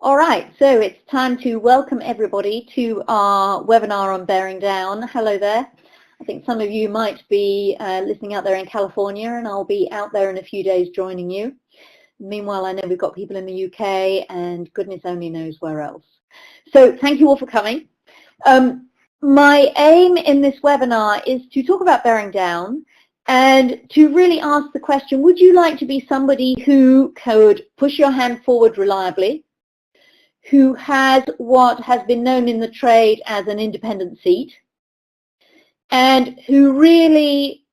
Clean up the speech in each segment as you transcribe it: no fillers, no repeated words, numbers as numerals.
All right, so it's time to welcome everybody to our webinar on bearing down. Hello there. I think some of you might be listening out there in California, and I'll be out there in a few days joining you. Meanwhile, I know we've got people in the UK and goodness only knows where else. So thank you all for coming. My aim in this webinar is to talk about bearing down and to really ask the question, would you like to be somebody who could push your hand forward reliably, who has what has been known in the trade as an independent seat, and who really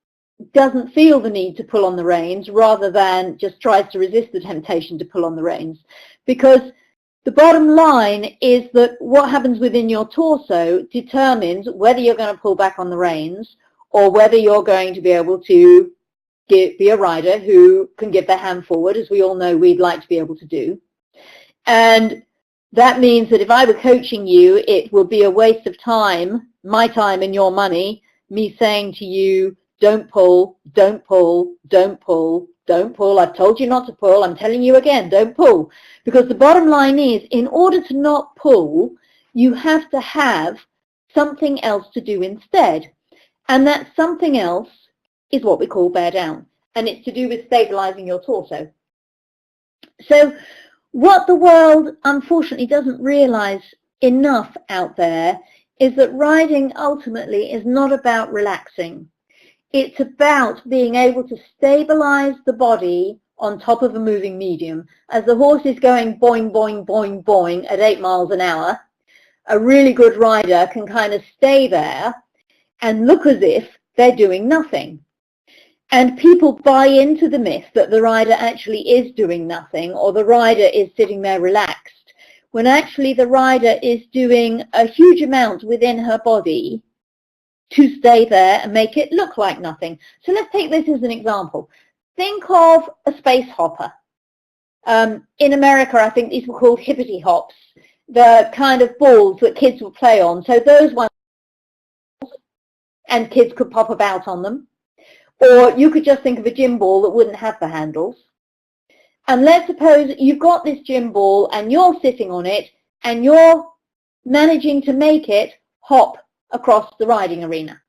doesn't feel the need to pull on the reins rather than just tries to resist the temptation to pull on the reins? Because the bottom line is that what happens within your torso determines whether you're going to pull back on the reins or whether you're going to be able to be a rider who can give their hand forward, as we all know we'd like to be able to do. And that means that if I were coaching you, it will be a waste of time, my time and your money, me saying to you, don't pull, don't pull, don't pull, don't pull. I've told you not to pull. I'm telling you again, don't pull. Because the bottom line is, in order to not pull, you have to have something else to do instead. And that something else is what we call bear down. And it's to do with stabilizing your torso. So what the world unfortunately doesn't realize enough out there is that riding ultimately is not about relaxing. It's about being able to stabilize the body on top of a moving medium. As the horse is going boing, boing, boing, boing at 8 miles an hour, a really good rider can kind of stay there and look as if they're doing nothing. And people buy into the myth that the rider actually is doing nothing, or the rider is sitting there relaxed, when actually the rider is doing a huge amount within her body to stay there and make it look like nothing. So let's take this as an example. Think of a space hopper. In America, I think these were called hippity hops, the kind of balls that kids would play on. So those ones, and kids could pop about on them. Or you could just think of a gym ball that wouldn't have the handles. And let's suppose you've got this gym ball and you're sitting on it and you're managing to make it hop across the riding arena.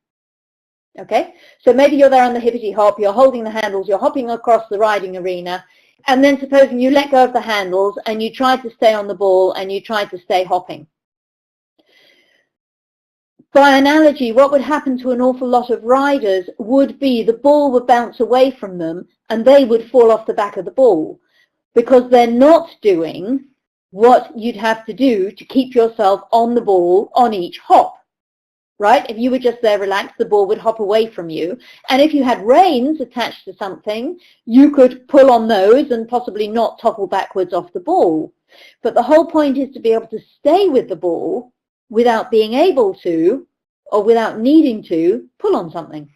Okay, so maybe you're there on the hippity hop, you're holding the handles, you're hopping across the riding arena, and then supposing you let go of the handles and you try to stay on the ball and you try to stay hopping. By analogy, what would happen to an awful lot of riders would be the ball would bounce away from them and they would fall off the back of the ball because they're not doing what you'd have to do to keep yourself on the ball on each hop, right? If you were just there relaxed, the ball would hop away from you. And if you had reins attached to something, you could pull on those and possibly not topple backwards off the ball. But the whole point is to be able to stay with the ball without being able to, or without needing to, pull on something.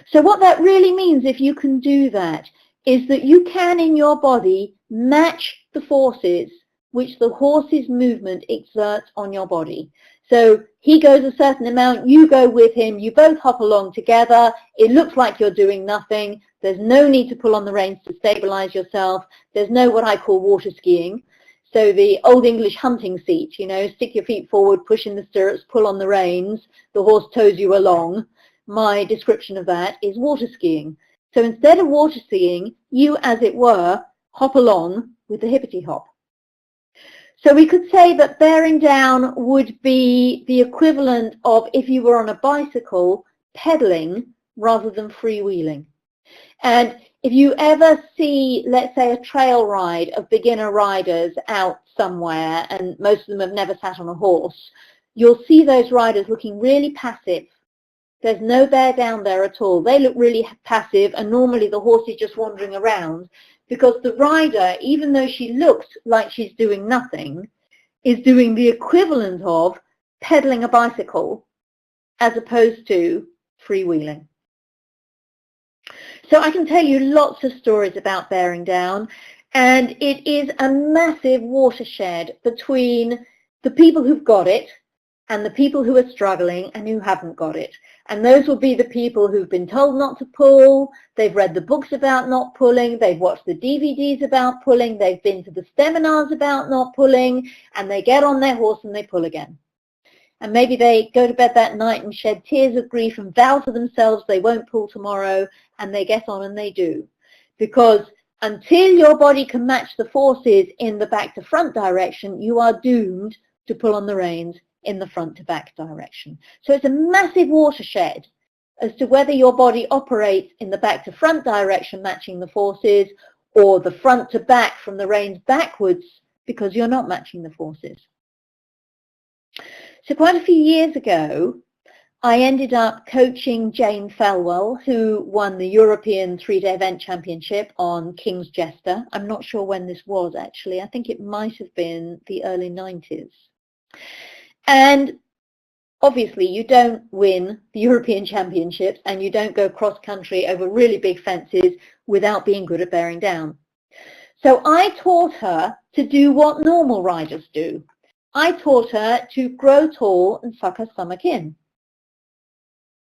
So what that really means, if you can do that, is that you can in your body match the forces which the horse's movement exerts on your body. So he goes a certain amount, you go with him, you both hop along together, it looks like you're doing nothing, there's no need to pull on the reins to stabilize yourself, there's no what I call water skiing. So the old English hunting seat, you know, stick your feet forward, push in the stirrups, pull on the reins, the horse tows you along. My description of that is water skiing. So instead of water skiing, you, as it were, hop along with the hippity hop. So we could say that bearing down would be the equivalent of if you were on a bicycle, pedaling rather than freewheeling. And if you ever see, let's say, a trail ride of beginner riders out somewhere, and most of them have never sat on a horse, you'll see those riders looking really passive. There's no bear down there at all. They look really passive, and normally the horse is just wandering around because the rider, even though she looks like she's doing nothing, is doing the equivalent of pedaling a bicycle as opposed to freewheeling. So I can tell you lots of stories about bearing down, and it is a massive watershed between the people who've got it and the people who are struggling and who haven't got it. And those will be the people who've been told not to pull, they've read the books about not pulling, they've watched the DVDs about pulling, they've been to the seminars about not pulling, and they get on their horse and they pull again. And maybe they go to bed that night and shed tears of grief and vow to themselves they won't pull tomorrow, and they get on and they do. Because until your body can match the forces in the back to front direction, you are doomed to pull on the reins in the front to back direction. So it's a massive watershed as to whether your body operates in the back to front direction matching the forces, or the front to back from the reins backwards because you're not matching the forces. So quite a few years ago, I ended up coaching Jane Felwell, who won the European 3-day event championship on King's Jester. I'm not sure when this was, actually. I think it might have been the early 90s. And obviously you don't win the European Championships and you don't go cross country over really big fences without being good at bearing down. So I taught her to do what normal riders do. I taught her to grow tall and suck her stomach in.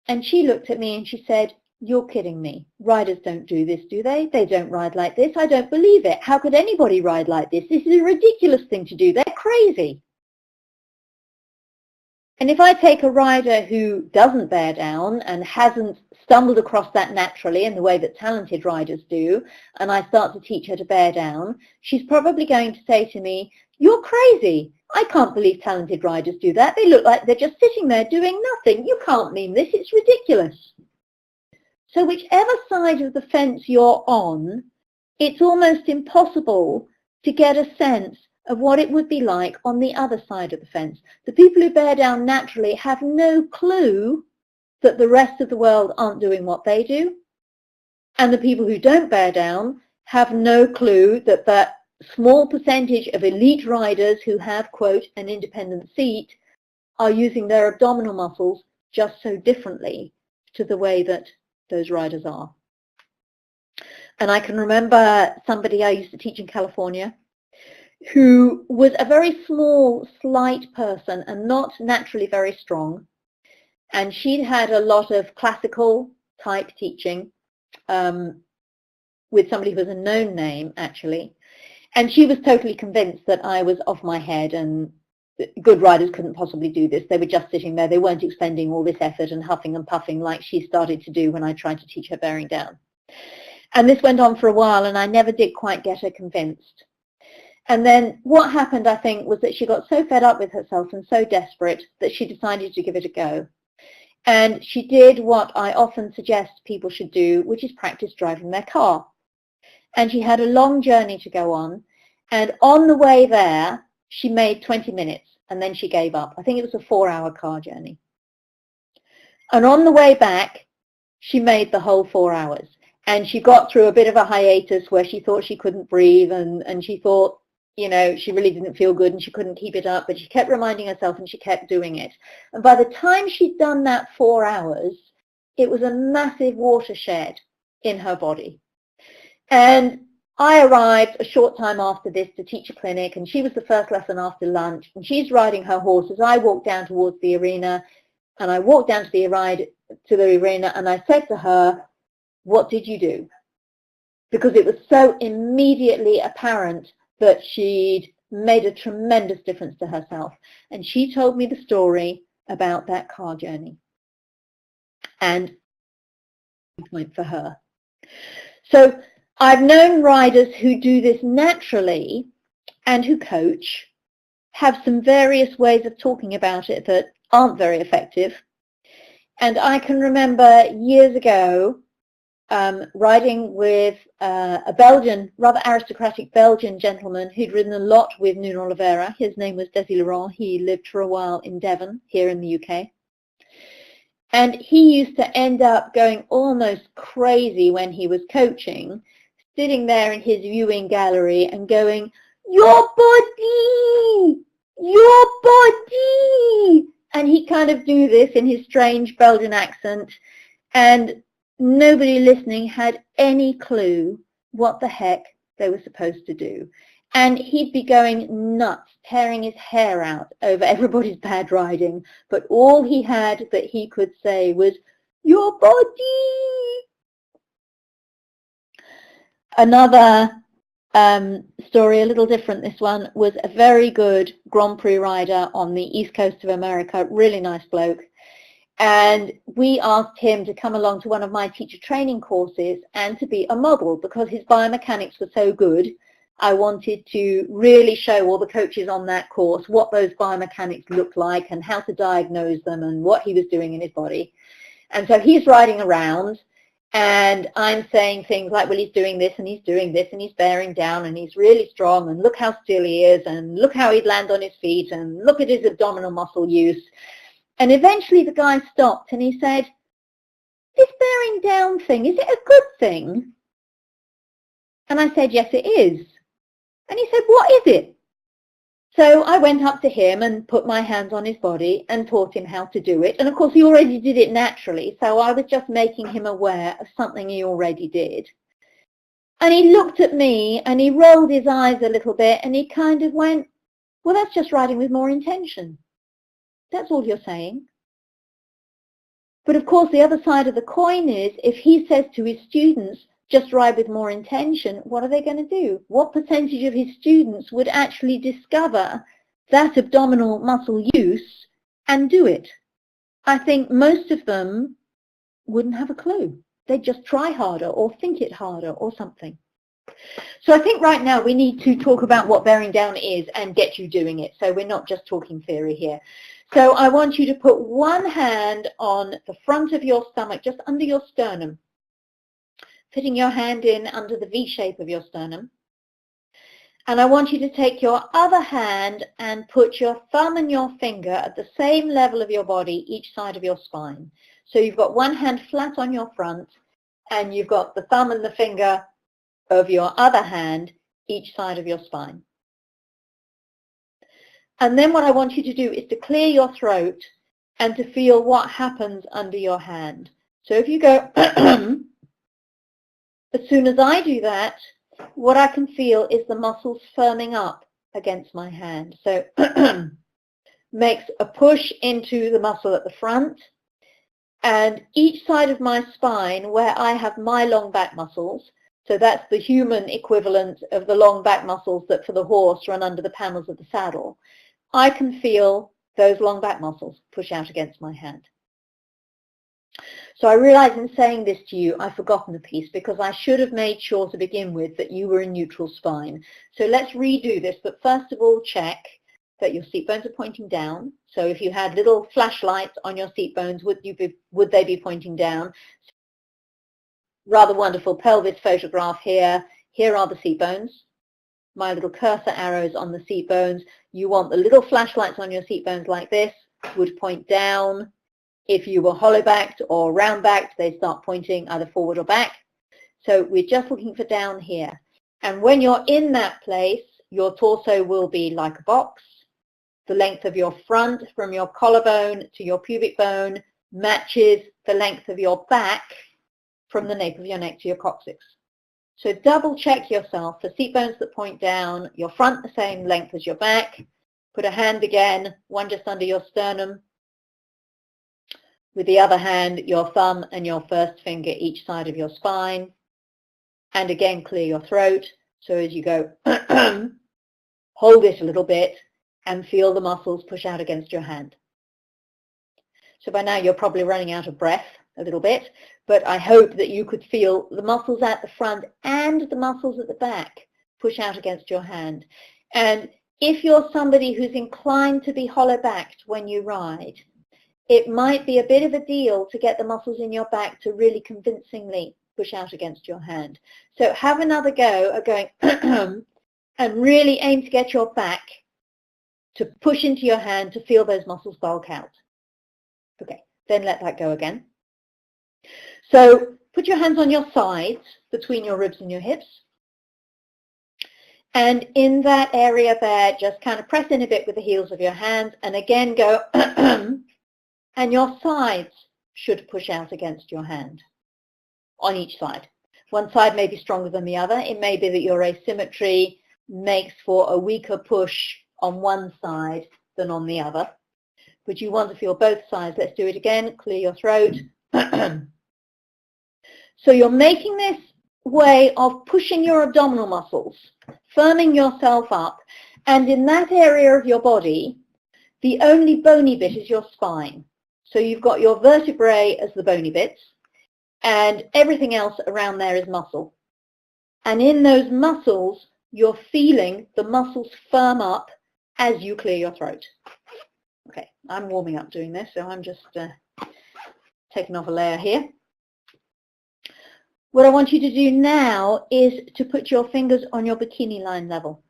And she looked at me and she said, "You're kidding me. Riders don't do this, do they? They don't ride like this. I don't believe it. How could anybody ride like this? This is a ridiculous thing to do. They're crazy." And if I take a rider who doesn't bear down and hasn't stumbled across that naturally in the way that talented riders do, and I start to teach her to bear down, she's probably going to say to me, "You're crazy. I can't believe talented riders do that. They look like they're just sitting there doing nothing. You can't mean this. It's ridiculous." So whichever side of the fence you're on, it's almost impossible to get a sense of what it would be like on the other side of the fence. The people who bear down naturally have no clue that the rest of the world aren't doing what they do. And the people who don't bear down have no clue that that small percentage of elite riders who have, quote, an independent seat are using their abdominal muscles just so differently to the way that those riders are. And I can remember somebody I used to teach in California who was a very small, slight person and not naturally very strong. And she'd had a lot of classical type teaching with somebody who was a known name, actually. And she was totally convinced that I was off my head and good riders couldn't possibly do this. They were just sitting there. They weren't expending all this effort and huffing and puffing like she started to do when I tried to teach her bearing down. And this went on for a while, and I never did quite get her convinced. And then what happened, I think, was that she got so fed up with herself and so desperate that she decided to give it a go. And she did what I often suggest people should do, which is practice driving their car. And she had a long journey to go on. And on the way there, she made 20 minutes, and then she gave up. I think it was a 4-hour car journey. And on the way back, she made the whole 4 hours. And she got through a bit of a hiatus where she thought she couldn't breathe, and she thought, you know, she really didn't feel good and she couldn't keep it up, but she kept reminding herself and she kept doing it. And by the time she'd done that 4 hours, it was a massive watershed in her body. And I arrived a short time after this to teach a clinic, and she was the first lesson after lunch, and she's riding her horse as I walked down towards the arena. And I walked down to the arena and I said to her, "What did you do?" Because it was so immediately apparent that she'd made a tremendous difference to herself. And she told me the story about that car journey. And point for her. So I've known riders who do this naturally and who coach, have some various ways of talking about it that aren't very effective. And I can remember years ago riding with a Belgian, rather aristocratic Belgian gentleman who'd ridden a lot with Nuno Oliveira. His name was Desi Laurent. He lived for a while in Devon, here in the UK. And he used to end up going almost crazy when he was coaching, sitting there in his viewing gallery and going, "Your body! Your body!" And he kind of do this in his strange Belgian accent, and nobody listening had any clue what the heck they were supposed to do. And he'd be going nuts, tearing his hair out over everybody's bad riding. But all he had that he could say was, "Your body." Another story, a little different, this one, was a very good Grand Prix rider on the East Coast of America, really nice bloke. And we asked him to come along to one of my teacher training courses and to be a model because his biomechanics were so good. I wanted to really show all the coaches on that course what those biomechanics look like and how to diagnose them and what he was doing in his body. And so he's riding around and I'm saying things like, well, he's doing this and he's doing this and he's bearing down and he's really strong and look how still he is and look how he'd land on his feet and look at his abdominal muscle use. And eventually the guy stopped and he said, "This bearing down thing, is it a good thing?" And I said, "Yes, it is." And he said, "What is it?" So I went up to him and put my hands on his body and taught him how to do it. And of course, he already did it naturally. So I was just making him aware of something he already did. And he looked at me and he rolled his eyes a little bit and he kind of went, "Well, that's just riding with more intention. That's all you're saying." But of course, the other side of the coin is if he says to his students, "Just ride with more intention," what are they going to do? What percentage of his students would actually discover that abdominal muscle use and do it? I think most of them wouldn't have a clue. They'd just try harder or think it harder or something. So I think right now we need to talk about what bearing down is and get you doing it. So we're not just talking theory here. So I want you to put one hand on the front of your stomach, just under your sternum, fitting your hand in under the V shape of your sternum. And I want you to take your other hand and put your thumb and your finger at the same level of your body, each side of your spine. So you've got one hand flat on your front and you've got the thumb and the finger of your other hand, each side of your spine. And then what I want you to do is to clear your throat and to feel what happens under your hand. So if you go, as soon as I do that, what I can feel is the muscles firming up against my hand. So makes a push into the muscle at the front, and each side of my spine where I have my long back muscles, so that's the human equivalent of the long back muscles that for the horse run under the panels of the saddle, I can feel those long back muscles push out against my hand. So I realize in saying this to you, I've forgotten a piece because I should have made sure to begin with that you were in neutral spine. So let's redo this, but first of all, check that your seat bones are pointing down. So if you had little flashlights on your seat bones, would they be pointing down? Rather wonderful pelvis photograph here. Here are the seat bones. My little cursor arrows on the seat bones. You want the little flashlights on your seat bones like this, would point down. If you were hollow-backed or round-backed, they start pointing either forward or back. So we're just looking for down here. And when you're in that place, your torso will be like a box. The length of your front from your collarbone to your pubic bone matches the length of your back from the nape of your neck to your coccyx. So double check yourself for seat bones that point down, your front the same length as your back. Put a hand again, one just under your sternum. With the other hand, your thumb and your first finger each side of your spine. And again, clear your throat. So as you go, hold it a little bit and feel the muscles push out against your hand. So by now you're probably running out of breath a little bit, but I hope that you could feel the muscles at the front and the muscles at the back push out against your hand. And if you're somebody who's inclined to be hollow-backed when you ride, it might be a bit of a deal to get the muscles in your back to really convincingly push out against your hand. So have another go at going and really aim to get your back to push into your hand to feel those muscles bulk out. Okay, then let that go again. So put your hands on your sides between your ribs and your hips. And in that area there, just kind of press in a bit with the heels of your hands and again go and your sides should push out against your hand on each side. One side may be stronger than the other. It may be that your asymmetry makes for a weaker push on one side than on the other. But you want to feel both sides. Let's do it again. Clear your throat. So you're making this way of pushing your abdominal muscles, firming yourself up, and in that area of your body, the only bony bit is your spine. So you've got your vertebrae as the bony bits, and everything else around there is muscle. And in those muscles, you're feeling the muscles firm up as you clear your throat. Okay, I'm warming up doing this, so I'm just taking off a layer here. What I want you to do now is to put your fingers on your bikini line level.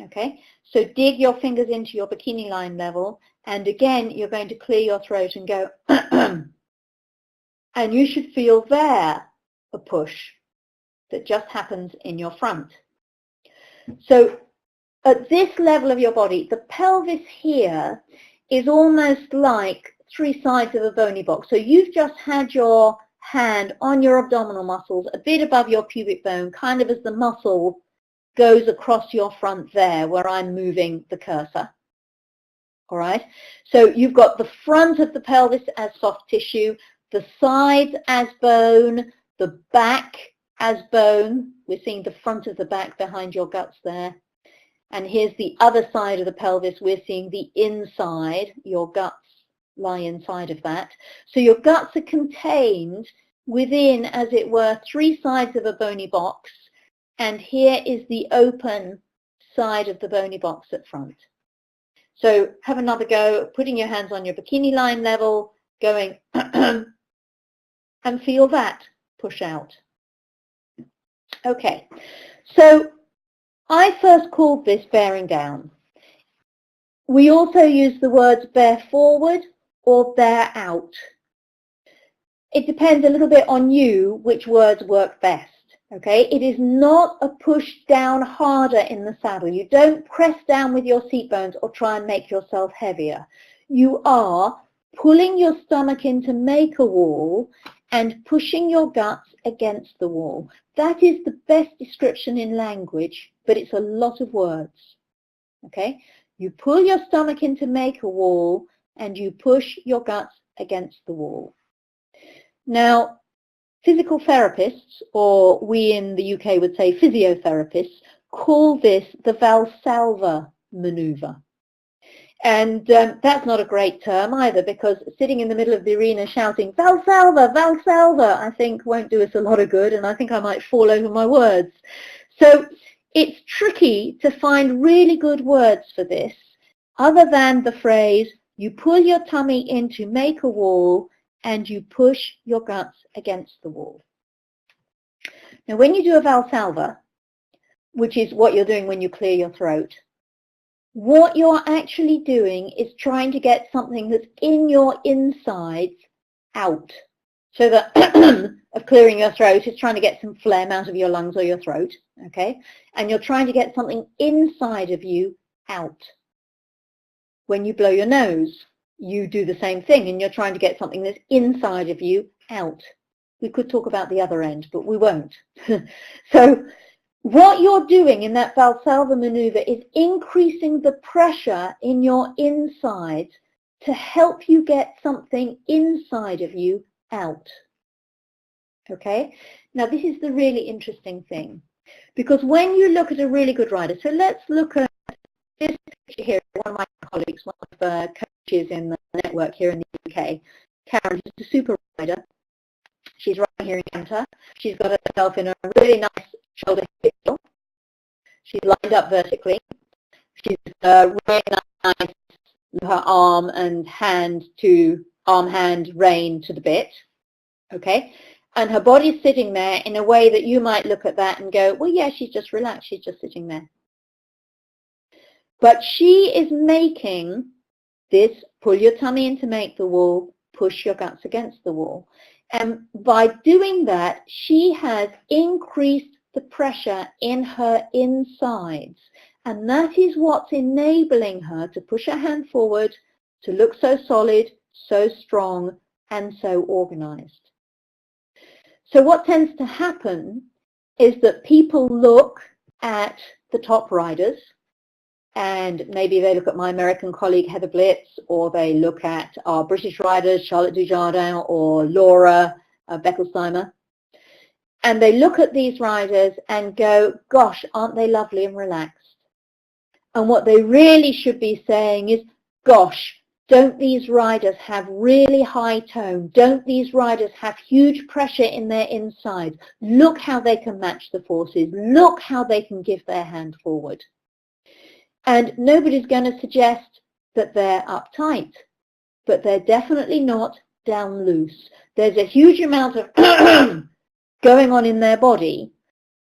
Okay, so dig your fingers into your bikini line level, and again, you're going to clear your throat and go, and you should feel there a push that just happens in your front. So at this level of your body, the pelvis here is almost like three sides of a bony box. So you've just had your hand on your abdominal muscles, a bit above your pubic bone, kind of as the muscle goes across your front there, where I'm moving the cursor. All right, so you've got the front of the pelvis as soft tissue, the sides as bone, the back as bone. We're seeing the front of the back behind your guts there. And here's the other side of the pelvis. We're seeing the inside, your guts lie inside of that. So your guts are contained within, as it were, three sides of a bony box, and here is the open side of the bony box at front. So have another go, putting your hands on your bikini line level, going and feel that push out. Okay, so I first called this bearing down. We also use the words bear forward or bear out. It depends a little bit on you which words work best. Okay, it is not a push down harder in the saddle. You don't press down with your seat bones or try and make yourself heavier. You are pulling your stomach in to make a wall and pushing your guts against the wall. That is the best description in language, but it's a lot of words. Okay, you pull your stomach in to make a wall and you push your guts against the wall. Now, physical therapists, or we in the UK would say physiotherapists, call this the Valsalva maneuver. And that's not a great term either, because sitting in the middle of the arena shouting, Valsalva, Valsalva, I think won't do us a lot of good, and I think I might fall over my words. So it's tricky to find really good words for this, other than the phrase, you pull your tummy in to make a wall, and you push your guts against the wall. Now, when you do a Valsalva, which is what you're doing when you clear your throat, what you're actually doing is trying to get something that's in your insides out. So that of clearing your throat is trying to get some phlegm out of your lungs or your throat, okay? And you're trying to get something inside of you out. When you blow your nose, you do the same thing, and you're trying to get something that's inside of you out. We could talk about the other end, but we won't. So what you're doing in that Valsalva maneuver is increasing the pressure in your insides to help you get something inside of you out. Okay? Now this is the really interesting thing, because when you look at a really good rider, so let's look at this picture here, one of my colleagues, one of the coaches in the network here in the UK, Karen, who's a super rider. She's right here in Canter. She's got herself in a really nice shoulder hip heel. She's lined up vertically. She's really nice, her arm and hand to arm-hand rein to the bit. Okay, and her body's sitting there in a way that you might look at that and go, well, yeah, she's just relaxed. She's just sitting there. But she is making this pull your tummy in to make the wall, push your guts against the wall. And by doing that, she has increased the pressure in her insides. And that is what's enabling her to push her hand forward, to look so solid, so strong, and so organized. So what tends to happen is that people look at the top riders, and maybe they look at my American colleague Heather Blitz, or they look at our British riders, Charlotte Dujardin or Laura Beckelsheimer, and they look at these riders and go, gosh, aren't they lovely and relaxed? And what they really should be saying is, gosh, don't these riders have really high tone? Don't these riders have huge pressure in their insides? Look how they can match the forces. Look how they can give their hand forward. And nobody's going to suggest that they're uptight, but they're definitely not down loose. There's a huge amount of going on in their body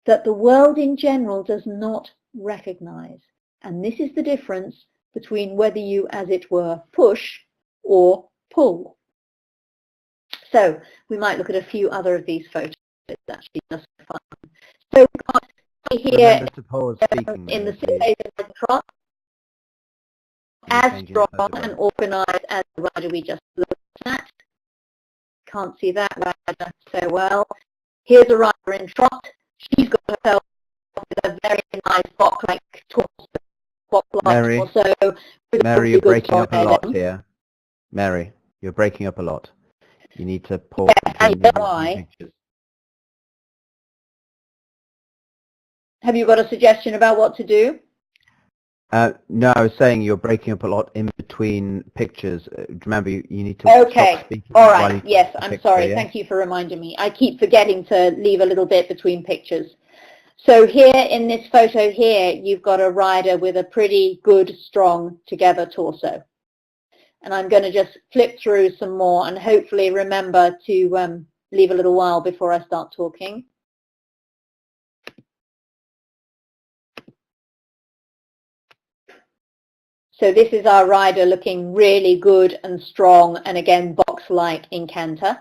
that the world in general does not recognize. And this is the difference between whether you, as it were, push or pull. So we might look at a few other of these photos. It's actually just fun. So we've got here in the 6 days of the trot, as strong and organized as the rider we just looked at. Can't see that rider so well. Here's a rider in trot. She's got herself with a very nice box-like torso. Mary, you're breaking up a lot here. Mary, you're breaking up a lot. You need to pause. Why? Have you got a suggestion about what to do? No, I was saying you're breaking up a lot in between pictures. Remember, you need to stop speaking. All right. Yes, I'm sorry. Yeah? Thank you for reminding me. I keep forgetting to leave a little bit between pictures. So here in this photo here, you've got a rider with a pretty good, strong, together torso. And I'm going to just flip through some more and hopefully remember to leave a little while before I start talking. So this is our rider looking really good and strong, and again, box-like in canter.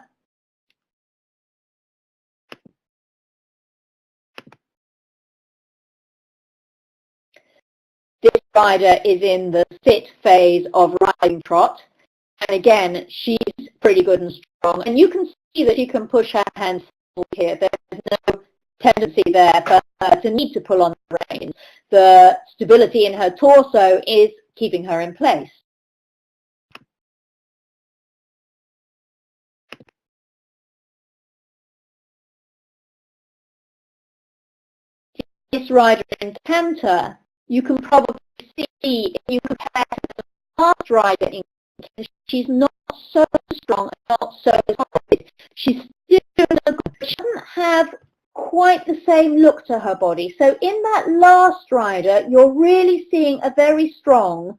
This rider is in the sit phase of riding trot, and again, she's pretty good and strong. And you can see that she can push her hands here. There's no tendency there for her to need to pull on the reins. The stability in her torso is keeping her in place. This rider in canter, you can probably see, if you compare to the last rider in canter, she's not so strong, not so solid. She doesn't have quite the same look to her body. So in that last rider, you're really seeing a very strong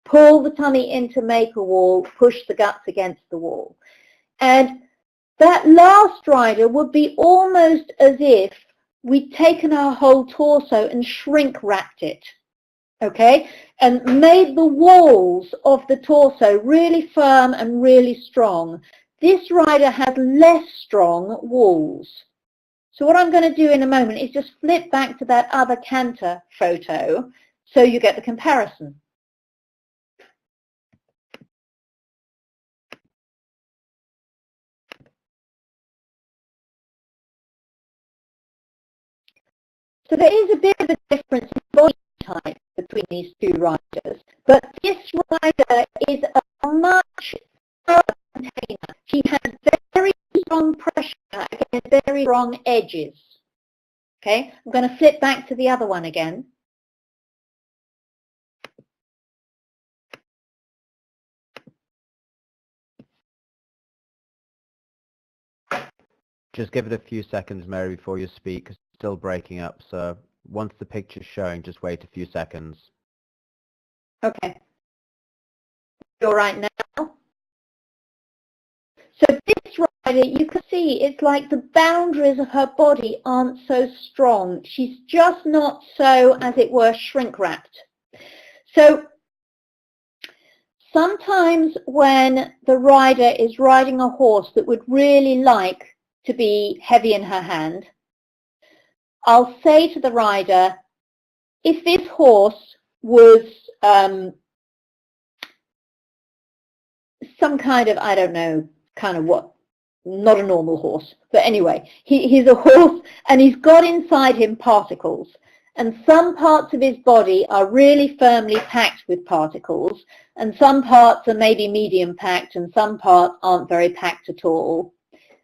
pull the tummy in to make a wall, push the guts against the wall. And that last rider would be almost as if we'd taken our whole torso and shrink wrapped it, okay, and made the walls of the torso really firm and really strong. This rider has less strong walls. So what I'm going to do in a moment is just flip back to that other canter photo so you get the comparison. So there is a bit of a difference in body type between these two riders, but this rider is a much thorough container. She has very strong pressure against very strong edges. Okay, I'm going to flip back to the other one again. Just give it a few seconds, Mary, before you speak. It's still breaking up, so once the picture's showing, just wait a few seconds. Okay. You're right now. So this rider, you can see it's like the boundaries of her body aren't so strong. She's just not so, as it were, shrink wrapped. So sometimes when the rider is riding a horse that would really like to be heavy in her hand, I'll say to the rider, if this horse was some kind of, I don't know, kind of what, not a normal horse, but anyway, he's a horse and he's got inside him particles. And some parts of his body are really firmly packed with particles, and some parts are maybe medium packed, and some parts aren't very packed at all.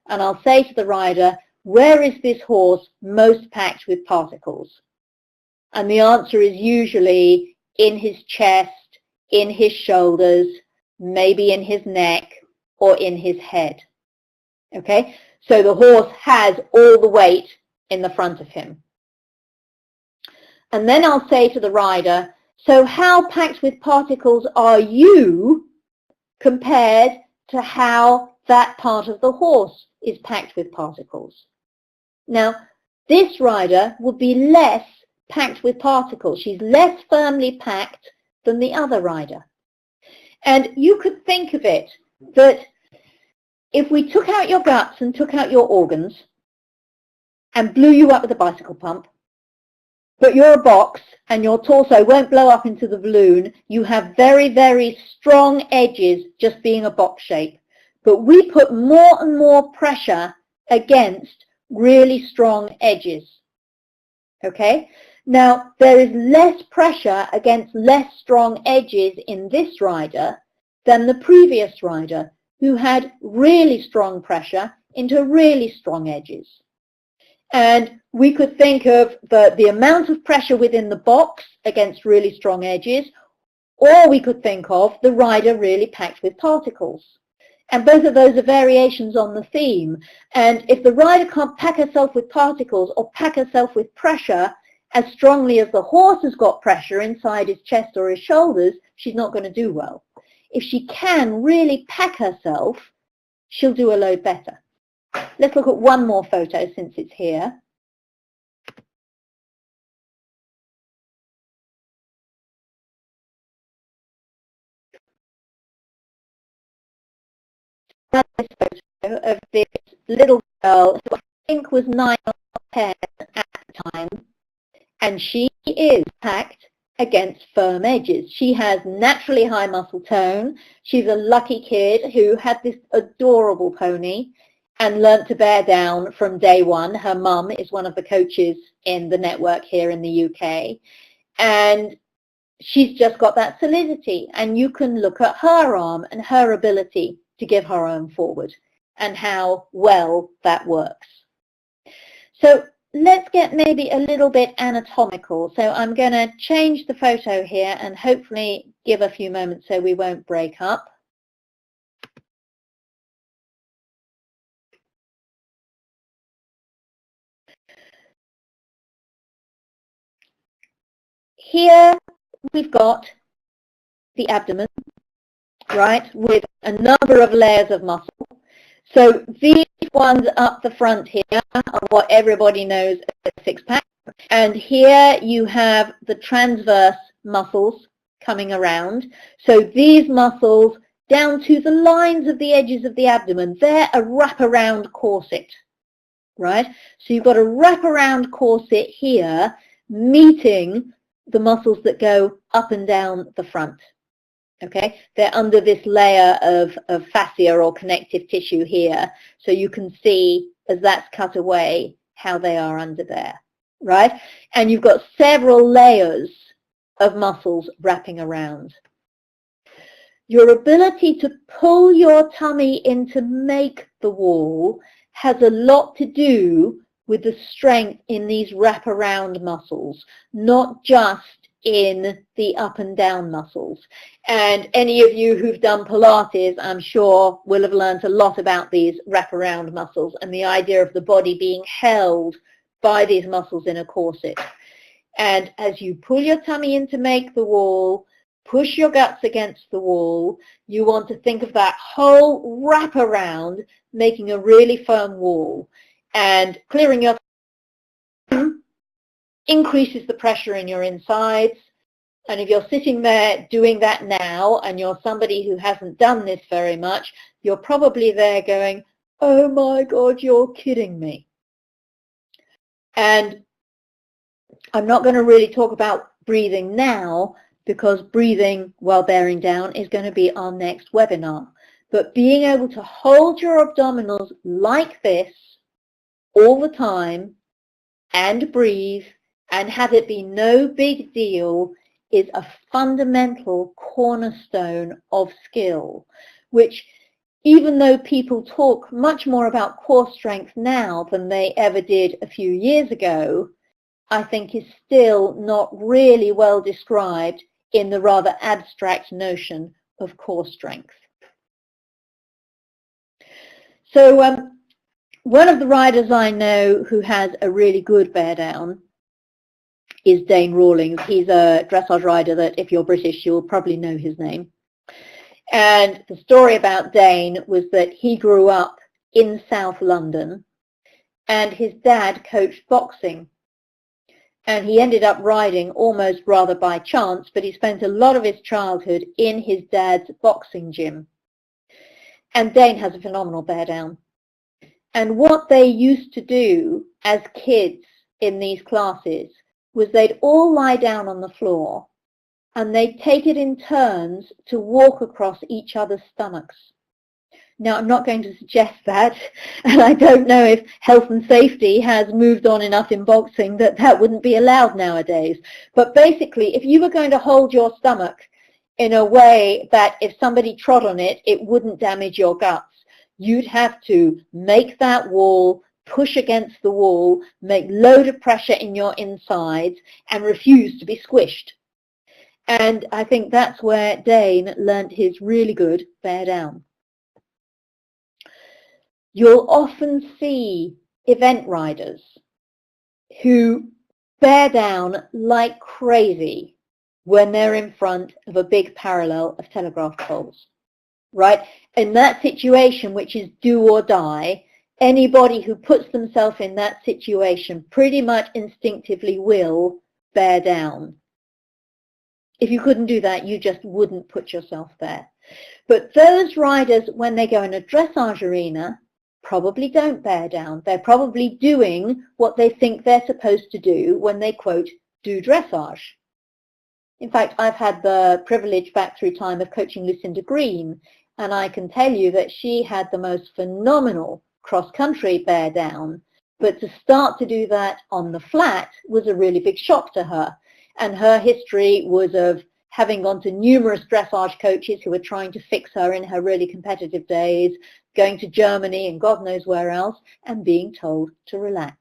And I'll say to the rider, where is this horse most packed with particles? And the answer is usually in his chest, in his shoulders, maybe in his neck, or in his head. Okay, so the horse has all the weight in the front of him. And then I'll say to the rider, so how packed with particles are you compared to how that part of the horse is packed with particles? Now, this rider would be less packed with particles. She's less firmly packed than the other rider. And you could think of it that if we took out your guts and took out your organs and blew you up with a bicycle pump, but you're a box and your torso won't blow up into the balloon, you have very, very strong edges just being a box shape. But we put more and more pressure against really strong edges. Okay? Now, there is less pressure against less strong edges in this rider than the previous rider, who had really strong pressure into really strong edges. And we could think of the amount of pressure within the box against really strong edges, or we could think of the rider really packed with particles. And both of those are variations on the theme. And if the rider can't pack herself with particles or pack herself with pressure as strongly as the horse has got pressure inside his chest or his shoulders, she's not going to do well. If she can really pack herself, she'll do a load better. Let's look at one more photo since it's here. This photo of this little girl who I think was 9 or 10 at the time, and she is packed against firm edges. She has naturally high muscle tone. She's a lucky kid who had this adorable pony and learnt to bear down from day one. Her mum is one of the coaches in the network here in the UK, and she's just got that solidity. And you can look at her arm and her ability to give her arm forward and how well that works. So let's get maybe a little bit anatomical. So I'm going to change the photo here and hopefully give a few moments so we won't break up. Here we've got the abdomen, right, with a number of layers of muscle. So these ones up the front here are what everybody knows as a six-pack. And here you have the transverse muscles coming around. So these muscles down to the lines of the edges of the abdomen, they're a wraparound corset, right? So you've got a wraparound corset here meeting the muscles that go up and down the front. Okay, they're under this layer of fascia or connective tissue here, so you can see as that's cut away how they are under there, right? And you've got several layers of muscles wrapping around. Your ability to pull your tummy in to make the wall has a lot to do with the strength in these wraparound muscles, not just in the up and down muscles. And any of you who've done Pilates, I'm sure, will have learned a lot about these wraparound muscles and the idea of the body being held by these muscles in a corset. And as you pull your tummy in to make the wall, push your guts against the wall, you want to think of that whole wraparound making a really firm wall. And clearing your increases the pressure in your insides. And if you're sitting there doing that now and you're somebody who hasn't done this very much, you're probably there going, oh my God, you're kidding me. And I'm not going to really talk about breathing now, because breathing while bearing down is going to be our next webinar. But being able to hold your abdominals like this all the time and breathe and have it be no big deal is a fundamental cornerstone of skill, which, even though people talk much more about core strength now than they ever did a few years ago, I think is still not really well described in the rather abstract notion of core strength. So one of the riders I know who has a really good bear down is Dane Rawlings. He's a dressage rider that if you're British, you'll probably know his name. And the story about Dane was that he grew up in South London and his dad coached boxing. And he ended up riding almost rather by chance, but he spent a lot of his childhood in his dad's boxing gym. And Dane has a phenomenal bear down. And what they used to do as kids in these classes was they'd all lie down on the floor and they'd take it in turns to walk across each other's stomachs. Now, I'm not going to suggest that, and I don't know if health and safety has moved on enough in boxing that that wouldn't be allowed nowadays. But basically, if you were going to hold your stomach in a way that if somebody trod on it, it wouldn't damage your guts, you'd have to make that wall, push against the wall, make load of pressure in your insides, and refuse to be squished. And I think that's where Dane learnt his really good bear down. You'll often see event riders who bear down like crazy when they're in front of a big parallel of telegraph poles, right? In that situation, which is do or die, anybody who puts themselves in that situation pretty much instinctively will bear down. If you couldn't do that, you just wouldn't put yourself there. But those riders, when they go in a dressage arena, probably don't bear down. They're probably doing what they think they're supposed to do when they, quote, do dressage. In fact, I've had the privilege back through time of coaching Lucinda Green, and I can tell you that she had the most phenomenal cross-country bear down, but to start to do that on the flat was a really big shock to her. And her history was of having gone to numerous dressage coaches who were trying to fix her in her really competitive days, going to Germany and God knows where else, and being told to relax.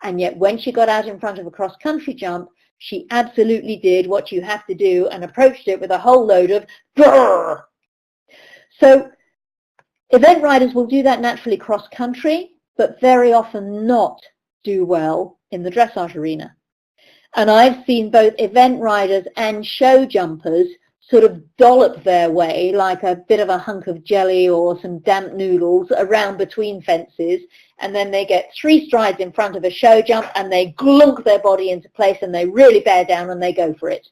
And yet when she got out in front of a cross-country jump, she absolutely did what you have to do and approached it with a whole load of grrr. So event riders will do that naturally cross-country, but very often not do well in the dressage arena. And I've seen both event riders and show jumpers sort of dollop their way like a bit of a hunk of jelly or some damp noodles around between fences, and then they get 3 strides in front of a show jump and they glunk their body into place and they really bear down and they go for it.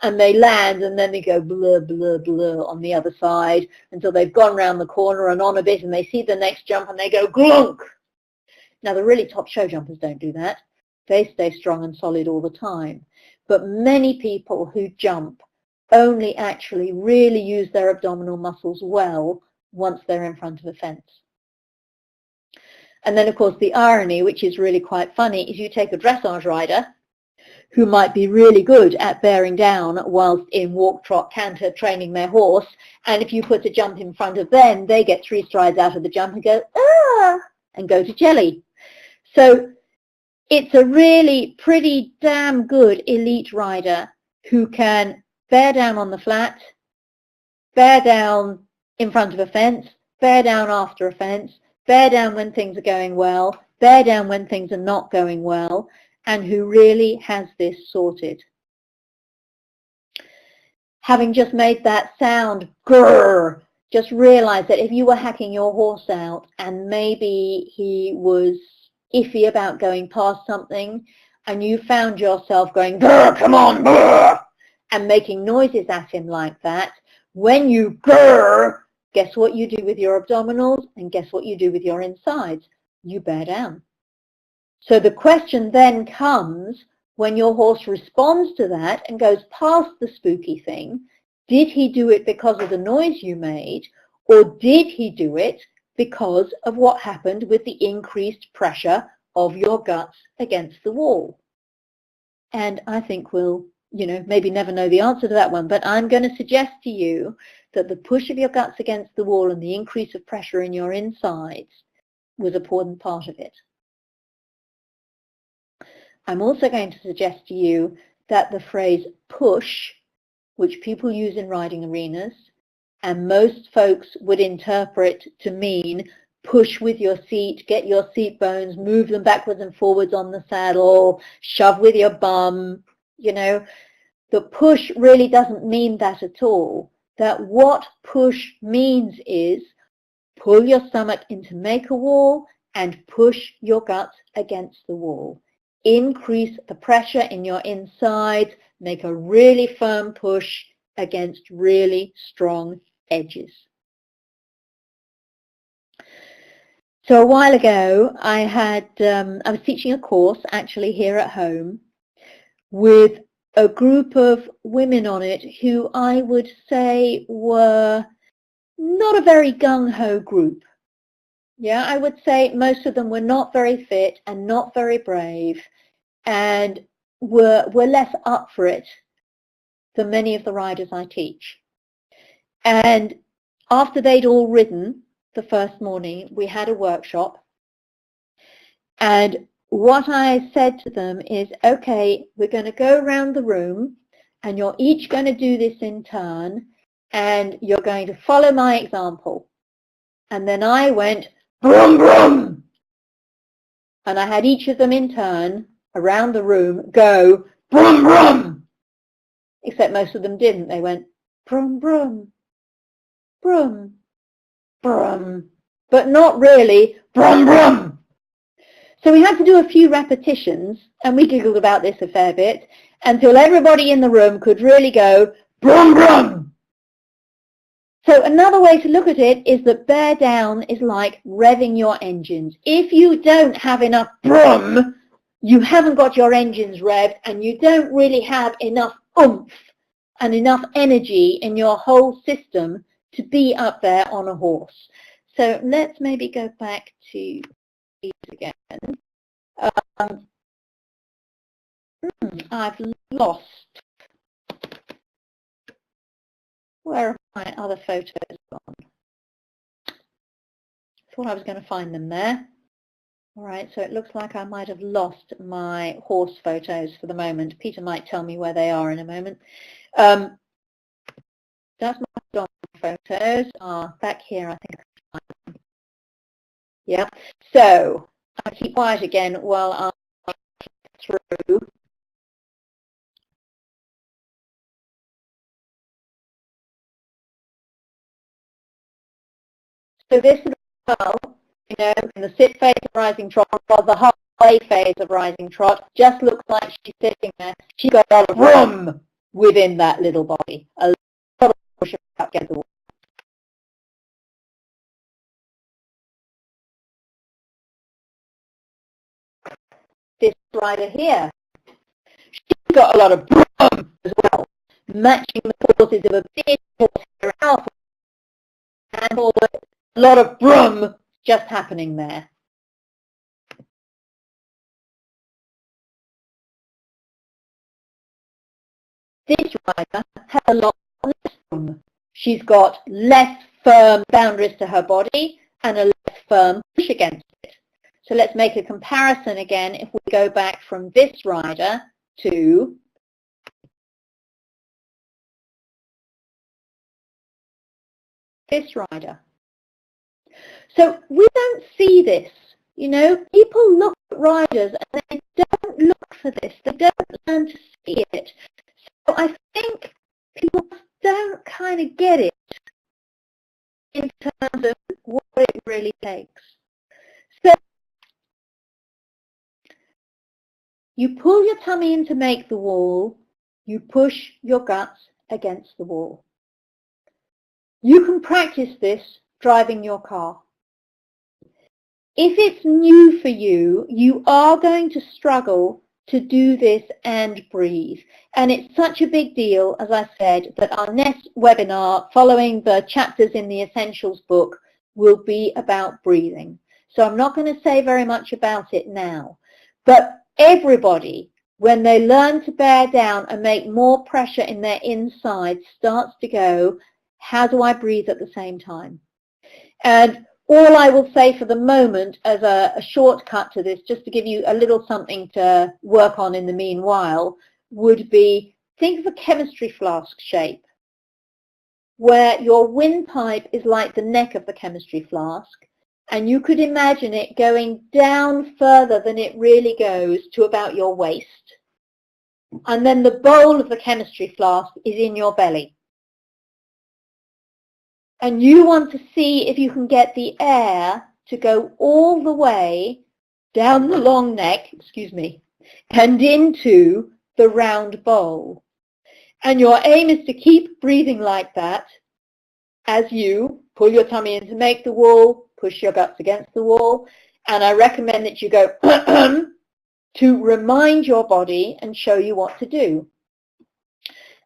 And they land and then they go blur, blur, blur on the other side until they've gone round the corner and on a bit and they see the next jump and they go glunk. Now the really top show jumpers don't do that. They stay strong and solid all the time. But many people who jump only actually really use their abdominal muscles well once they're in front of a fence. And then, of course, the irony, which is really quite funny, is you take a dressage rider who might be really good at bearing down whilst in walk, trot, canter, training their horse, and if you put a jump in front of them, they get 3 strides out of the jump and go, ah, and go to jelly. So it's a really pretty damn good elite rider who can bear down on the flat, bear down in front of a fence, bear down after a fence, bear down when things are going well, bear down when things are not going well, and who really has this sorted. Having just made that sound, grrr, just realize that if you were hacking your horse out and maybe he was iffy about going past something and you found yourself going, grrr, come on, grrr, and making noises at him like that, when you grrr, guess what you do with your abdominals and guess what you do with your insides? You bear down. So the question then comes, when your horse responds to that and goes past the spooky thing, did he do it because of the noise you made, or did he do it because of what happened with the increased pressure of your guts against the wall? And I think we'll, maybe never know the answer to that one, but I'm going to suggest to you that the push of your guts against the wall and the increase of pressure in your insides was an important part of it. I'm also going to suggest to you that the phrase push, which people use in riding arenas, and most folks would interpret to mean push with your seat, get your seat bones, move them backwards and forwards on the saddle, shove with your bum, the push really doesn't mean that at all. That what push means is pull your stomach in to make a wall and push your guts against the wall. Increase the pressure in your insides, make a really firm push against really strong edges. So a while ago, I was teaching a course actually here at home with a group of women on it who I would say were not a very gung-ho group. Yeah, I would say most of them were not very fit and not very brave and were less up for it than many of the riders I teach. And after they'd all ridden the first morning, we had a workshop. And what I said to them is, okay, we're going to go around the room and you're each going to do this in turn and you're going to follow my example. And then I went, brum, brum. And I had each of them in turn around the room go, brum, brum. Except most of them didn't. They went, brum, brum, brum, brum. But not really, brum, brum. So we had to do a few repetitions, and we giggled about this a fair bit, until everybody in the room could really go, brum, brum. So another way to look at it is that bear down is like revving your engines. If you don't have enough brum, you haven't got your engines revved, and you don't really have enough oomph and enough energy in your whole system to be up there on a horse. So let's maybe go back to these again. I've lost. Where are my other photos gone? Thought I was going to find them there. All right, so it looks like I might have lost my horse photos for the moment. Peter might tell me where they are in a moment. That's my dog photos. Back here, I think I can find them. Yeah, so I keep quiet again while I through. So this is well, in the sit phase of rising trot or the halfway phase of rising trot, just looks like she's sitting there. She's got a lot of room within that little body. A lot of push up against the wall. This rider here, she's got a lot of room as well, matching the forces of a big horse here, alpha, and a lot of brum just happening there. This rider has a lot less room. She's got less firm boundaries to her body and a less firm push against it. So let's make a comparison again if we go back from this rider to this rider. So we don't see this. People look at riders and they don't look for this. They don't learn to see it. So I think people don't kind of get it in terms of what it really takes. So you pull your tummy in to make the wall. You push your guts against the wall. You can practice this driving your car. If it's new for you, you are going to struggle to do this and breathe. And it's such a big deal, as I said, that our next webinar following the chapters in the Essentials book will be about breathing. So I'm not going to say very much about it now. But everybody, when they learn to bear down and make more pressure in their inside, starts to go, how do I breathe at the same time? And all I will say for the moment as a shortcut to this, just to give you a little something to work on in the meanwhile, would be think of a chemistry flask shape, where your windpipe is like the neck of the chemistry flask, and you could imagine it going down further than it really goes to about your waist. And then the bowl of the chemistry flask is in your belly. And you want to see if you can get the air to go all the way down the long neck, and into the round bowl. And your aim is to keep breathing like that as you pull your tummy in to make the wall, push your guts against the wall. And I recommend that you go to remind your body and show you what to do.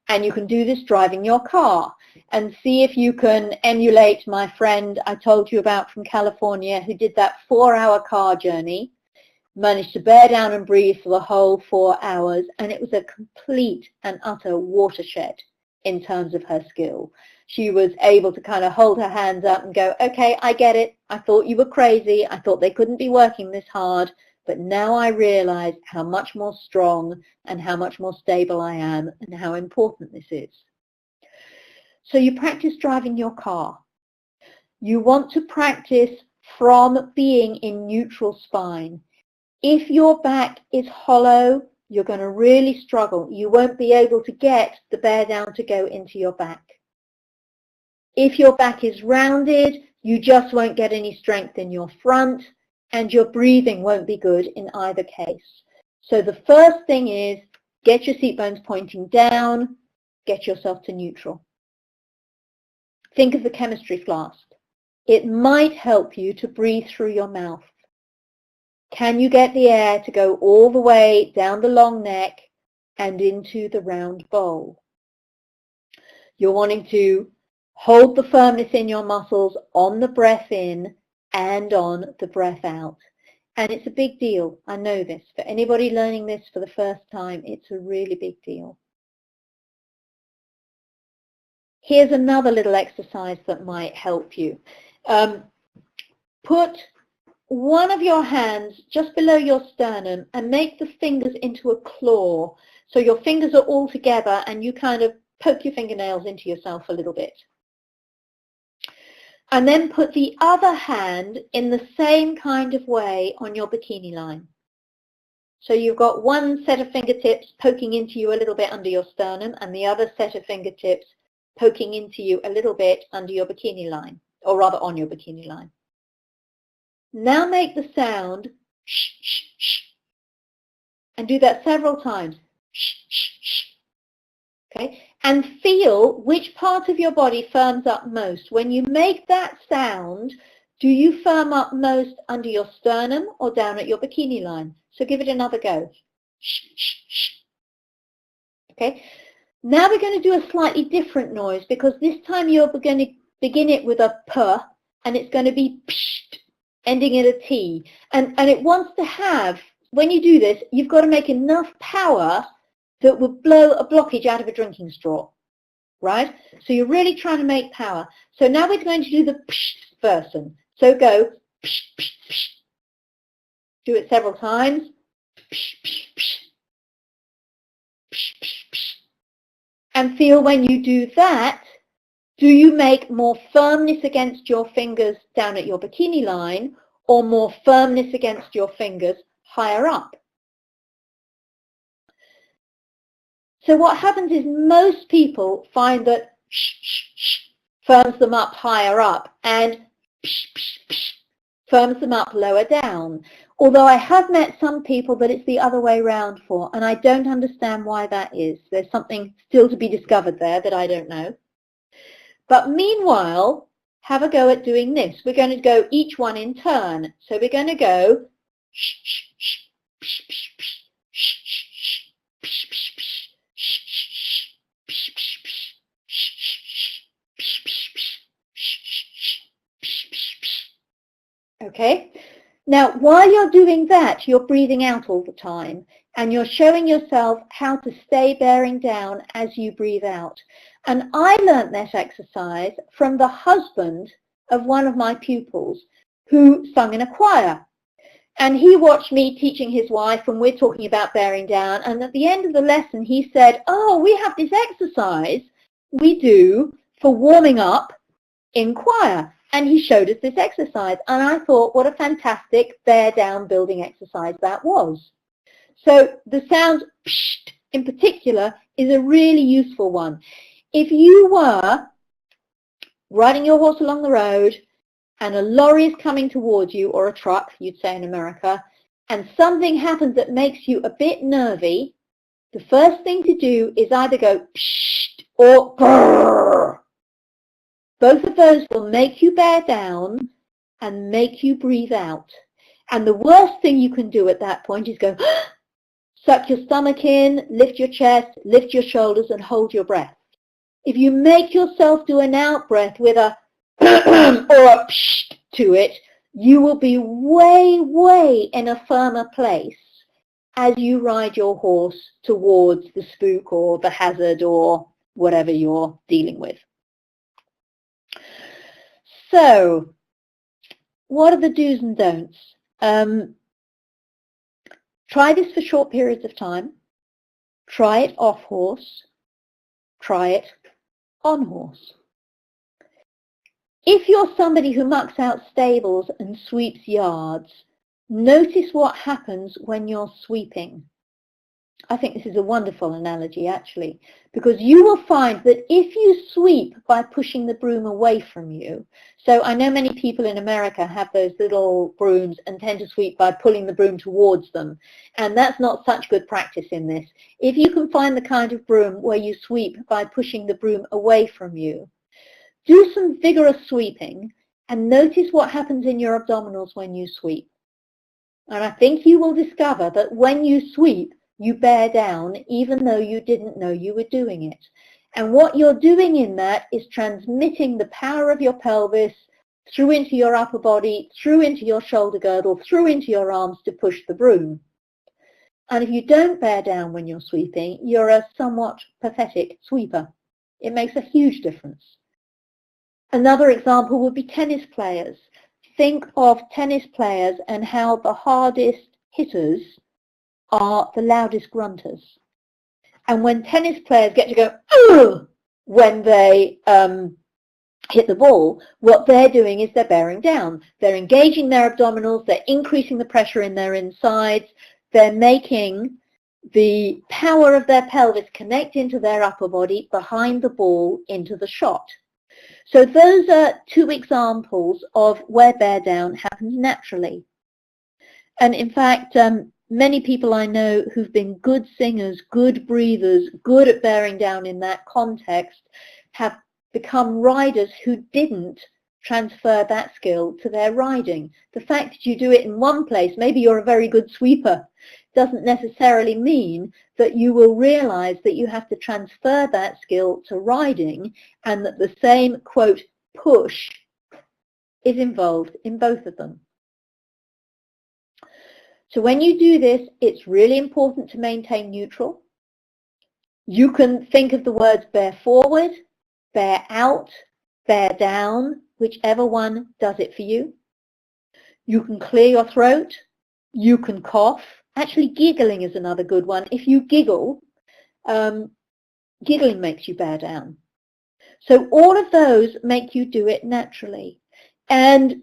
And you can do this driving your car and see if you can emulate my friend I told you about from California who did that 4-hour car journey, managed to bear down and breathe for the whole 4 hours, and it was a complete and utter watershed in terms of her skill. She was able to kind of hold her hands up and go, okay, I get it. I thought you were crazy. I thought they couldn't be working this hard. But now I realize how much more strong and how much more stable I am and how important this is. So you practice driving your car. You want to practice from being in neutral spine. If your back is hollow, you're going to really struggle. You won't be able to get the bear down to go into your back. If your back is rounded, you just won't get any strength in your front, and your breathing won't be good in either case. So the first thing is get your seat bones pointing down, get yourself to neutral. Think of the chemistry flask. It might help you to breathe through your mouth. Can you get the air to go all the way down the long neck and into the round bowl? You're wanting to hold the firmness in your muscles on the breath in and on the breath out. And it's a big deal. I know this. For anybody learning this for the first time, it's a really big deal. Here's another little exercise that might help you. Put one of your hands just below your sternum and make the fingers into a claw. So your fingers are all together and you kind of poke your fingernails into yourself a little bit. And then put the other hand in the same kind of way on your bikini line. So you've got one set of fingertips poking into you a little bit under your sternum and the other set of fingertips poking into you a little bit under your bikini line, or rather on your bikini line. Now make the sound shh, shh, shh, and do that several times. Shh, shh, shh. Okay, and feel which part of your body firms up most. When you make that sound, do you firm up most under your sternum or down at your bikini line? So give it another go. Shh, shh, shh. Okay, now we're going to do a slightly different noise because this time you're going to begin it with a p and it's going to be psh, ending in a T. And it wants to have, when you do this, you've got to make enough power that would blow a blockage out of a drinking straw, right? So you're really trying to make power. So now we're going to do the psh version. So go psh, psh, psh. Do it several times. Psh, psh, psh. Psh, psh, psh. And feel when you do that, do you make more firmness against your fingers down at your bikini line or more firmness against your fingers higher up? So what happens is most people find that shh, shh, shh, firms them up higher up and psh, psh, psh, firms them up lower down. Although I have met some people that it's the other way around for, and I don't understand why that is. There's something still to be discovered there that I don't know. But meanwhile, have a go at doing this. We're going to go each one in turn. So we're going to go shh, shh, shh, psh, psh, psh, shh, shh, shh, psh, psh, psh. Okay, now while you're doing that, you're breathing out all the time, And you're showing yourself how to stay bearing down as you breathe out. And I learned that exercise from the husband of one of my pupils who sung in a choir. And he watched me teaching his wife, and we're talking about bearing down. And at the end of the lesson, he said, oh, we have this exercise we do for warming up in choir. And he showed us this exercise. And I thought, what a fantastic bear down building exercise that was. So the sound psht in particular is a really useful one. If you were riding your horse along the road and a lorry is coming towards you, or a truck, you'd say in America, and something happens that makes you a bit nervy, the first thing to do is either go psht or grrr. Both of those will make you bear down and make you breathe out. And the worst thing you can do at that point is go suck your stomach in, lift your chest, lift your shoulders, and hold your breath. If you make yourself do an out breath with a or a psh to it, you will be way, way in a firmer place as you ride your horse towards the spook or the hazard or whatever you're dealing with. So, what are the do's and don'ts? Try this for short periods of time. Try it off horse. Try it on horse. If you're somebody who mucks out stables and sweeps yards, notice what happens when you're sweeping. I think this is a wonderful analogy, actually, because you will find that if you sweep by pushing the broom away from you, so I know many people in America have those little brooms and tend to sweep by pulling the broom towards them, and that's not such good practice in this. If you can find the kind of broom where you sweep by pushing the broom away from you, do some vigorous sweeping and notice what happens in your abdominals when you sweep. And I think you will discover that when you sweep, you bear down even though you didn't know you were doing it. And what you're doing in that is transmitting the power of your pelvis through into your upper body, through into your shoulder girdle, through into your arms to push the broom. And if you don't bear down when you're sweeping, you're a somewhat pathetic sweeper. It makes a huge difference. Another example would be tennis players. Think of tennis players and how the hardest hitters are the loudest grunters. And when tennis players get to go, ugh, when they hit the ball, what they're doing is they're bearing down. They're engaging their abdominals, they're increasing the pressure in their insides, they're making the power of their pelvis connect into their upper body behind the ball into the shot. So those are two examples of where bear down happens naturally. And in fact, many people I know who've been good singers, good breathers, good at bearing down in that context, have become riders who didn't transfer that skill to their riding. The fact that you do it in one place, maybe you're a very good sweeper, doesn't necessarily mean that you will realize that you have to transfer that skill to riding, and that the same, quote, push is involved in both of them. So when you do this, it's really important to maintain neutral. You can think of the words bear forward, bear out, bear down, whichever one does it for you. You can clear your throat. You can cough. Actually, giggling is another good one. If you giggle, giggling makes you bear down. So all of those make you do it naturally. And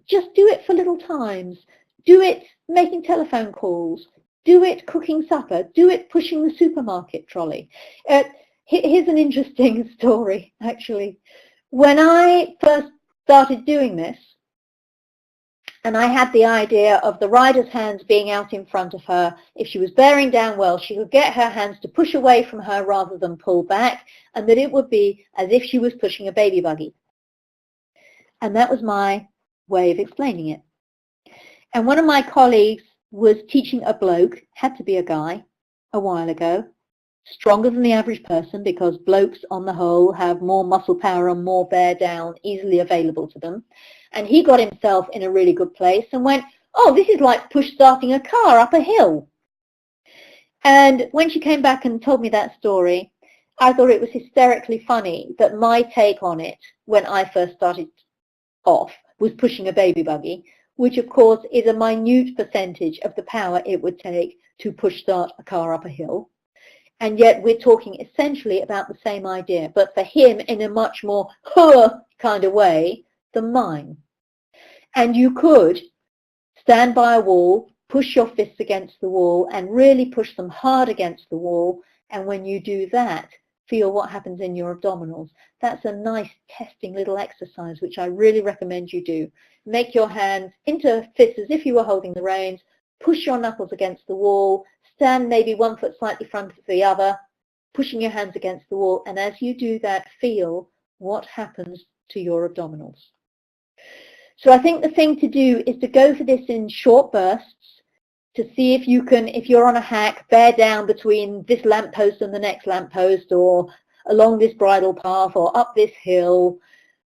just do it for little times. Do it making telephone calls. Do it cooking supper. Do it pushing the supermarket trolley. Here's an interesting story, actually. When I first started doing this, and I had the idea of the rider's hands being out in front of her. If she was bearing down well, she could get her hands to push away from her rather than pull back, and that it would be as if she was pushing a baby buggy. And that was my way of explaining it. And one of my colleagues was teaching a bloke, had to be a guy, a while ago, stronger than the average person because blokes on the whole have more muscle power and more bear down easily available to them. And he got himself in a really good place and went, oh, this is like push starting a car up a hill. And when she came back and told me that story, I thought it was hysterically funny that my take on it when I first started off was pushing a baby buggy, which of course is a minute percentage of the power it would take to push start a car up a hill. And yet we're talking essentially about the same idea, but for him in a much more kind of way than mine. And you could stand by a wall, push your fists against the wall and really push them hard against the wall. And when you do that, feel what happens in your abdominals. That's a nice testing little exercise, which I really recommend you do. Make your hands into fists as if you were holding the reins, push your knuckles against the wall, stand maybe one foot slightly in front of the other, pushing your hands against the wall. And as you do that, feel what happens to your abdominals. So I think the thing to do is to go for this in short bursts, to see if you can, if you're on a hack, bear down between this lamppost and the next lamppost, or along this bridle path, or up this hill.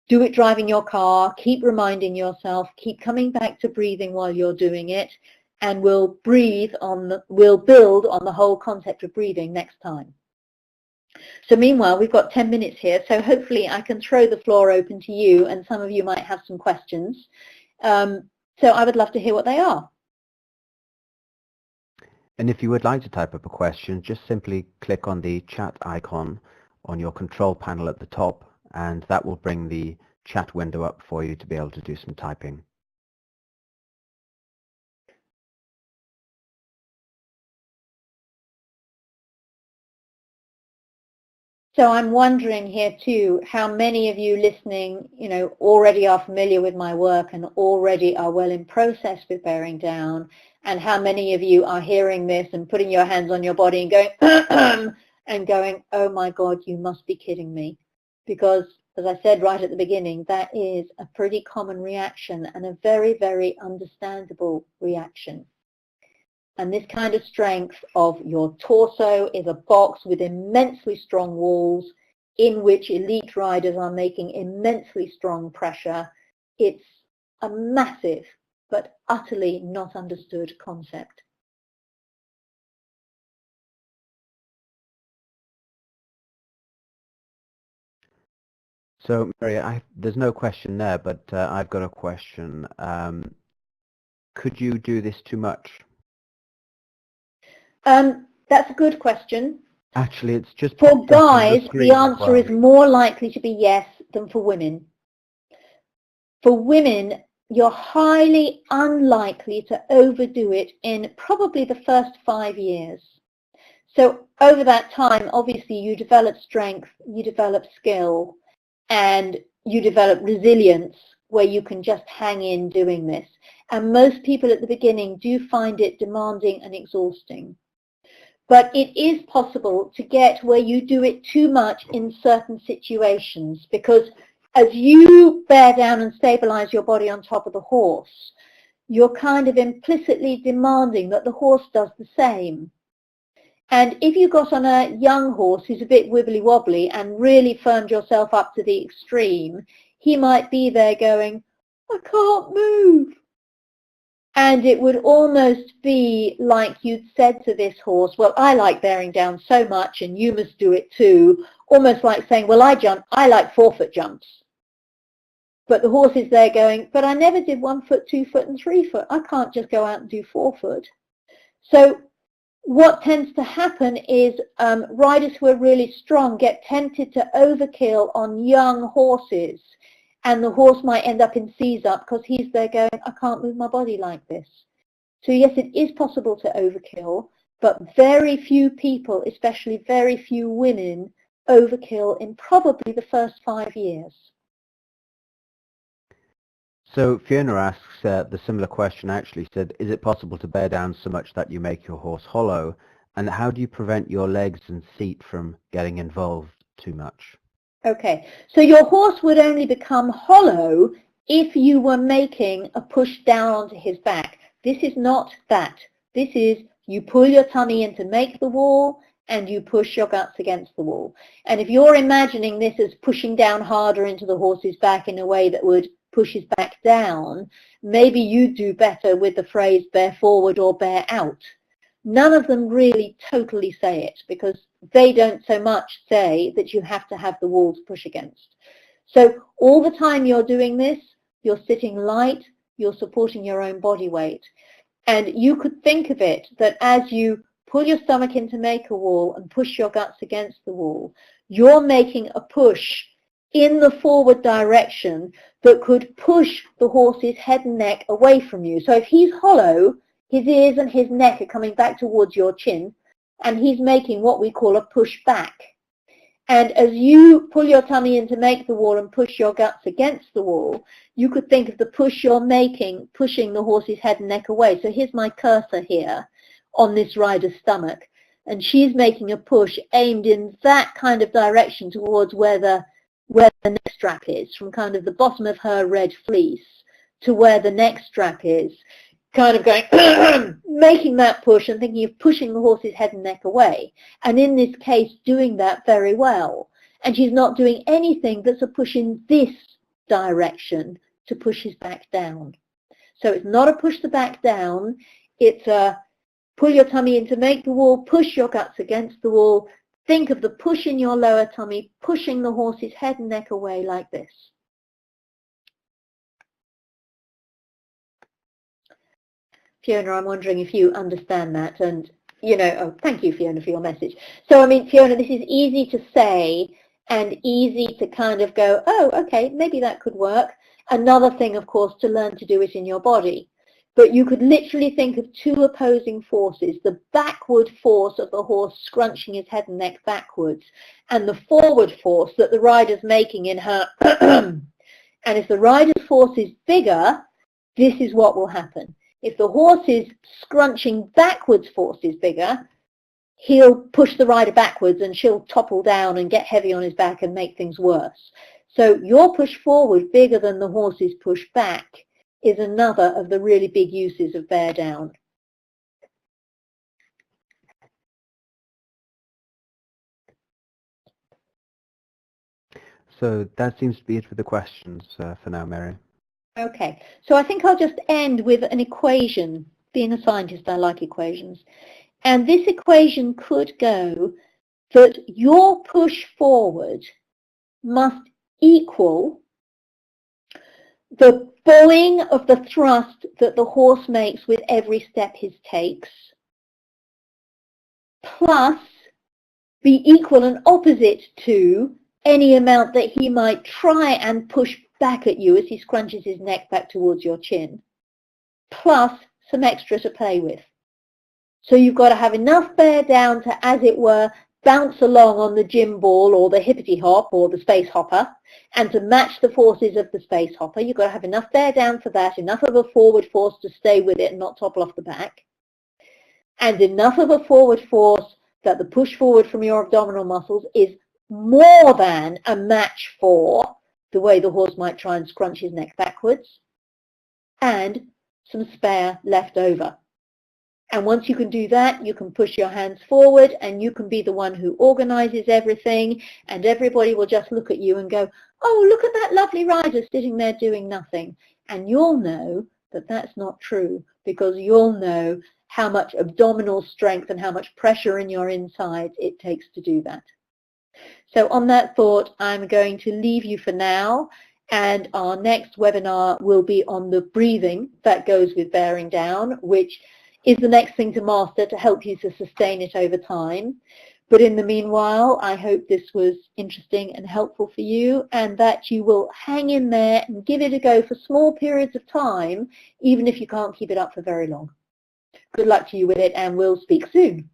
Do it driving your car. Keep reminding yourself. Keep coming back to breathing while you're doing it, and we'll build on the whole concept of breathing next time. So meanwhile, we've got 10 minutes here, so hopefully I can throw the floor open to you, and some of you might have some questions. So I would love to hear what they are. And if you would like to type up a question, just simply click on the chat icon on your control panel at the top, and that will bring the chat window up for you to be able to do some typing. So I'm wondering here too, how many of you listening, already are familiar with my work and already are well in process with bearing down, and how many of you are hearing this and putting your hands on your body and going, and going, oh my God, you must be kidding me. Because as I said right at the beginning, that is a pretty common reaction and a very, very understandable reaction. And this kind of strength of your torso is a box with immensely strong walls in which elite riders are making immensely strong pressure. It's a massive but utterly not understood concept. So, Mary, there's no question there, but I've got a question. Could you do this too much? That's a good question. Actually, it's just for guys, the answer is more likely to be yes than for women. For women, you're highly unlikely to overdo it in probably the first 5 years. So over that time, obviously, you develop strength, you develop skill, and you develop resilience where you can just hang in doing this. And most people at the beginning do find it demanding and exhausting. But it is possible to get where you do it too much in certain situations, because as you bear down and stabilize your body on top of the horse, you're kind of implicitly demanding that the horse does the same. And if you got on a young horse who's a bit wibbly wobbly and really firmed yourself up to the extreme, he might be there going, I can't move. And it would almost be like you'd said to this horse, well, I like bearing down so much and you must do it too. Almost like saying, well, I like 4-foot jumps. But the horse is there going, but I never did 1 foot, 2 foot and 3 foot. I can't just go out and do 4 foot. So what tends to happen is riders who are really strong get tempted to overkill on young horses. And the horse might end up in seize up because he's there going, I can't move my body like this. So yes, it is possible to overkill, but very few people, especially very few women, overkill in probably the first 5 years. So Fiona asks the similar question, actually said, is it possible to bear down so much that you make your horse hollow? And how do you prevent your legs and seat from getting involved too much? Okay, so your horse would only become hollow if you were making a push down onto his back. This is not that. This is you pull your tummy in to make the wall and you push your guts against the wall. And if you're imagining this as pushing down harder into the horse's back in a way that would pushes back down, maybe you do better with the phrase bear forward or bear out. None of them really totally say it, because they don't so much say that you have to have the wall to push against. So all the time you're doing this, you're sitting light, you're supporting your own body weight. And you could think of it that as you pull your stomach in to make a wall and push your guts against the wall, you're making a push in the forward direction that could push the horse's head and neck away from you. So if he's hollow, his ears and his neck are coming back towards your chin, and he's making what we call a push back. And as you pull your tummy in to make the wall and push your guts against the wall, you could think of the push you're making, pushing the horse's head and neck away. So here's my cursor here on this rider's stomach, and she's making a push aimed in that kind of direction towards where the neck strap is, from kind of the bottom of her red fleece to where the neck strap is, kind of going, making that push and thinking of pushing the horse's head and neck away. And in this case, doing that very well. And she's not doing anything that's a push in this direction to push his back down. So it's not a push the back down, it's a pull your tummy in to make the wall, push your guts against the wall. Think of the push in your lower tummy, pushing the horse's head and neck away like this. Fiona, I'm wondering if you understand that, and, you know, oh, thank you, Fiona, for your message. So, I mean, Fiona, this is easy to say and easy to kind of go, oh, okay, maybe that could work. Another thing, of course, to learn to do it in your body. But you could literally think of two opposing forces, the backward force of the horse scrunching his head and neck backwards, and the forward force that the rider's making in her. And if the rider's force is bigger, this is what will happen. If the horse's scrunching backwards force is bigger, he'll push the rider backwards and she'll topple down and get heavy on his back and make things worse. So your push forward bigger than the horse's push back is another of the really big uses of bear down. So that seems to be it for the questions for now, Mary. Okay, so I think I'll just end with an equation. Being a scientist, I like equations. And this equation could go that your push forward must equal the bowing of the thrust that the horse makes with every step he takes, plus be equal and opposite to any amount that he might try and push back at you as he scrunches his neck back towards your chin, plus some extra to play with. So you've got to have enough bear down to, as it were, bounce along on the gym ball or the hippity hop or the space hopper, and to match the forces of the space hopper. You've got to have enough bear down for that, enough of a forward force to stay with it and not topple off the back, and enough of a forward force that the push forward from your abdominal muscles is more than a match for the way the horse might try and scrunch his neck backwards, and some spare left over. And once you can do that, you can push your hands forward and you can be the one who organizes everything, and everybody will just look at you and go, oh, look at that lovely rider sitting there doing nothing. And you'll know that that's not true, because you'll know how much abdominal strength and how much pressure in your insides it takes to do that. So on that thought, I'm going to leave you for now, and our next webinar will be on the breathing that goes with bearing down, which is the next thing to master to help you to sustain it over time. But in the meanwhile, I hope this was interesting and helpful for you, and that you will hang in there and give it a go for small periods of time, even if you can't keep it up for very long. Good luck to you with it, and we'll speak soon.